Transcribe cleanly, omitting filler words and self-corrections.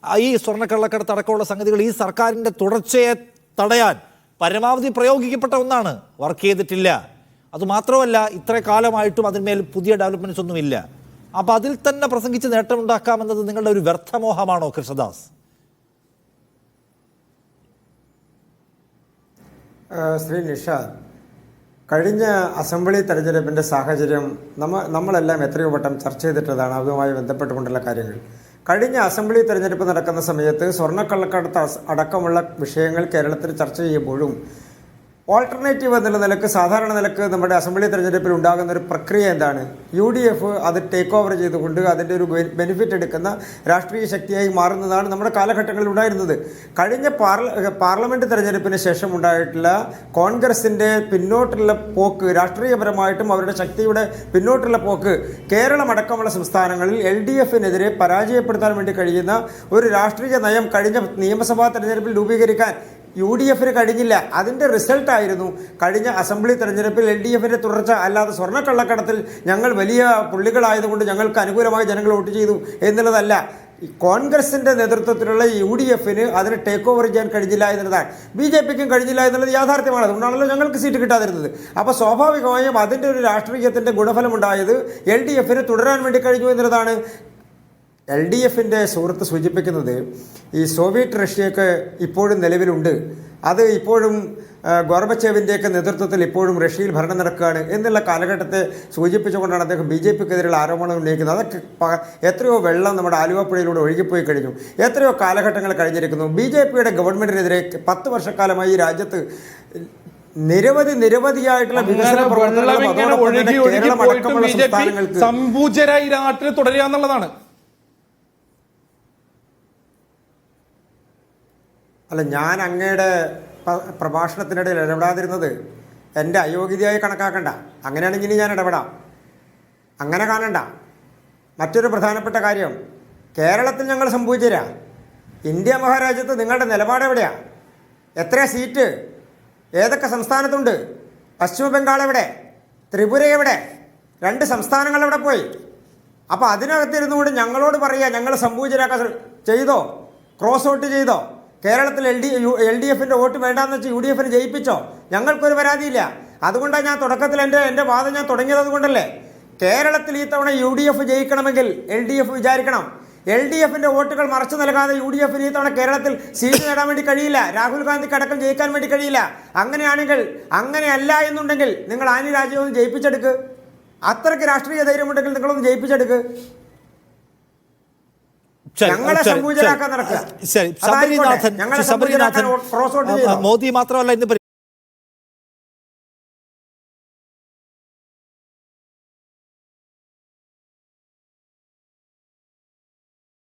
ഈ സ്വർണ്ണക്കള്ളക്കടത്ത് അടക്കമുള്ള സംഗതികൾ ഈ സർക്കാരിൻ്റെ തുടർച്ചയെ തടയാൻ പരമാവധി പ്രയോഗിക്കപ്പെട്ട ഒന്നാണ്. വർക്ക് ചെയ്തിട്ടില്ല. അതുമാത്രമല്ല, ഇത്ര കാലമായിട്ടും അതിന്മേൽ പുതിയ ഡെവലപ്മെൻറ്റ്സ് ഒന്നുമില്ല. അപ്പോൾ അതിൽ തന്നെ പ്രസംഗിച്ച് നേട്ടമുണ്ടാക്കാമെന്നത് നിങ്ങളുടെ ഒരു വ്യർത്ഥമോഹമാണോ കൃഷ്ണദാസ്? ശ്രീ നിഷാദ്, കഴിഞ്ഞ അസംബ്ലി തെരഞ്ഞെടുപ്പിൻ്റെ സാഹചര്യം നമ്മളെല്ലാം എത്രയോ വട്ടം ചർച്ച ചെയ്തിട്ടതാണ്. അതുമായി ബന്ധപ്പെട്ടുകൊണ്ടുള്ള കാര്യങ്ങൾ. കഴിഞ്ഞ അസംബ്ലി തെരഞ്ഞെടുപ്പ് നടക്കുന്ന സമയത്ത് സ്വർണ്ണക്കള്ളക്കടത്ത് അടക്കമുള്ള വിഷയങ്ങൾ കേരളത്തിൽ ചർച്ച ചെയ്യുമ്പോഴും ഓൾട്ടർനേറ്റീവ് എന്നുള്ള നിലക്ക്, സാധാരണ നിലക്ക് നമ്മുടെ അസംബ്ലി തെരഞ്ഞെടുപ്പിൽ ഉണ്ടാകുന്ന ഒരു പ്രക്രിയ എന്താണ്? UDF അത് ടേക്ക് ഓവർ ചെയ്തുകൊണ്ട് അതിൻ്റെ ഒരു ബെനിഫിറ്റ് എടുക്കുന്ന രാഷ്ട്രീയ ശക്തിയായി മാറുന്നതാണ് നമ്മുടെ കാലഘട്ടങ്ങളിൽ ഉണ്ടായിരുന്നത്. കഴിഞ്ഞ പാർലമെൻറ്റ് തെരഞ്ഞെടുപ്പിന് ശേഷം ഉണ്ടായിട്ടുള്ള കോൺഗ്രസിൻ്റെ പിന്നോട്ടുള്ള പോക്ക്, രാഷ്ട്രീയപരമായിട്ടും അവരുടെ ശക്തിയുടെ പിന്നോട്ടുള്ള പോക്ക്, കേരളമടക്കമുള്ള സംസ്ഥാനങ്ങളിൽ LDFനെതിരെ പരാജയപ്പെടുത്താൻ വേണ്ടി കഴിയുന്ന ഒരു രാഷ്ട്രീയ നയം കഴിഞ്ഞ നിയമസഭാ തെരഞ്ഞെടുപ്പിൽ രൂപീകരിക്കാൻ UDFന് കഴിഞ്ഞില്ല. അതിൻ്റെ റിസൾട്ടായിരുന്നു കഴിഞ്ഞ അസംബ്ലി തെരഞ്ഞെടുപ്പിൽ LDFൻ്റെ തുടർച്ച. അല്ലാതെ സ്വർണ്ണക്കള്ളക്കടത്തിൽ ഞങ്ങൾ വലിയ പുള്ളികളായതുകൊണ്ട് ഞങ്ങൾക്ക് അനുകൂലമായി ജനങ്ങൾ വോട്ട് ചെയ്തു എന്നുള്ളതല്ല. കോൺഗ്രസിൻ്റെ നേതൃത്വത്തിലുള്ള UDFന് അതിന് ടേക്ക് ഓവർ ചെയ്യാൻ കഴിഞ്ഞില്ല എന്നുള്ളതാണ്. BJPക്കും കഴിഞ്ഞില്ല എന്നുള്ളത് യാഥാർത്ഥ്യമാണ്. അതുകൊണ്ടാണല്ലോ ഞങ്ങൾക്ക് സീറ്റ് കിട്ടാതിരുന്നത്. അപ്പോൾ സ്വാഭാവികമായും അതിൻ്റെ ഒരു രാഷ്ട്രീയത്തിൻ്റെ ഗുണഫലമുണ്ടായത് LDFന് തുടരാൻ വേണ്ടി കഴിഞ്ഞു എന്നുള്ളതാണ്. LDFൻ്റെ സുഹൃത്ത് സൂചിപ്പിക്കുന്നത് ഈ സോവിയറ്റ് റഷ്യയൊക്കെ ഇപ്പോഴും നിലവിലുണ്ട്. അത് ഇപ്പോഴും ഗോർബച്ചേവിൻ്റെയൊക്കെ നേതൃത്വത്തിൽ ഇപ്പോഴും റഷ്യയിൽ ഭരണം നടക്കുകയാണ് എന്നുള്ള കാലഘട്ടത്തെ സൂചിപ്പിച്ചുകൊണ്ടാണ് അദ്ദേഹം BJPക്കെതിരെയുള്ള ആരോപണം ഉന്നയിക്കുന്നത്. അതൊക്കെ എത്രയോ വെള്ളം നമ്മുടെ ആലുവപ്പുഴയിലൂടെ ഒഴുകിപ്പോയി കഴിഞ്ഞു. എത്രയോ കാലഘട്ടങ്ങൾ കഴിഞ്ഞിരിക്കുന്നു. BJPയുടെ ഗവൺമെൻറ്റിനെതിരെ 10 വർഷക്കാലമായി ഈ രാജ്യത്ത് നിരവധിയായിട്ടുള്ള വികസന പ്രവർത്തനങ്ങളും കേരളമടക്കമുള്ള സംസ്ഥാനങ്ങൾക്ക് സംപൂജ്യരായി നാട്ടിൽ തുടരുക എന്നുള്ളതാണ്. അല്ല, ഞാൻ അങ്ങയുടെ പ്രഭാഷണത്തിനിടയിൽ ഇടപെടാതിരുന്നത് എൻ്റെ അയോഗ്യതയായി കണക്കാക്കണ്ട. അങ്ങനെയാണെങ്കിൽ ഞാൻ ഇടപെടാം. അങ്ങനെ കാണണ്ട. മറ്റൊരു പ്രധാനപ്പെട്ട കാര്യം, കേരളത്തിൽ ഞങ്ങൾ സംഭവിച്ചരാ. ഇന്ത്യ മഹാരാജ്യത്ത് നിങ്ങളുടെ നിലപാട് എവിടെയാണ്? എത്ര സീറ്റ് ഏതൊക്കെ സംസ്ഥാനത്തുണ്ട്? പശ്ചിമ ബംഗാൾ എവിടെ? ത്രിപുര എവിടെ? 2 സംസ്ഥാനങ്ങൾ എവിടെ പോയി? അപ്പോൾ അതിനകത്തിരുന്നുകൊണ്ട് ഞങ്ങളോട് പറയുക ഞങ്ങൾ സംഭവിച്ചരാക്കാൻ ചെയ്തോ? ക്രോസ് വോട്ട് ചെയ്തോ? കേരളത്തിൽ LDFൻ്റെ വോട്ട് വേണ്ടാന്ന് വെച്ച് UDFന് ജയിപ്പിച്ചോ? ഞങ്ങൾക്കൊരു പരാതിയില്ല. അതുകൊണ്ടാണ് ഞാൻ തുടക്കത്തിൽ എൻ്റെ വാദം ഞാൻ തുടങ്ങിയത്. അതുകൊണ്ടല്ലേ കേരളത്തിൽ ഈ തവണ UDF ജയിക്കണമെങ്കിൽ LDF വിചാരിക്കണം. LDFൻ്റെ വോട്ടുകൾ മറച്ചു നൽകാതെ UDFന് ഈ തവണ കേരളത്തിൽ സീറ്റ് നേടാൻ വേണ്ടി കഴിയില്ല. രാഹുൽ ഗാന്ധിക്ക് അടക്കം ജയിക്കാൻ വേണ്ടി കഴിയില്ല. അങ്ങനെയാണെങ്കിൽ, അങ്ങനെയല്ല എന്നുണ്ടെങ്കിൽ നിങ്ങൾ ആനി രാജ്യം ഒന്ന് ജയിപ്പിച്ചെടുക്ക്. അത്രയ്ക്ക് രാഷ്ട്രീയ ധൈര്യമുണ്ടെങ്കിൽ നിങ്ങളൊന്ന് ജയിപ്പിച്ചെടുക്ക്. മോദി മാത്രമല്ല ഇന്ന്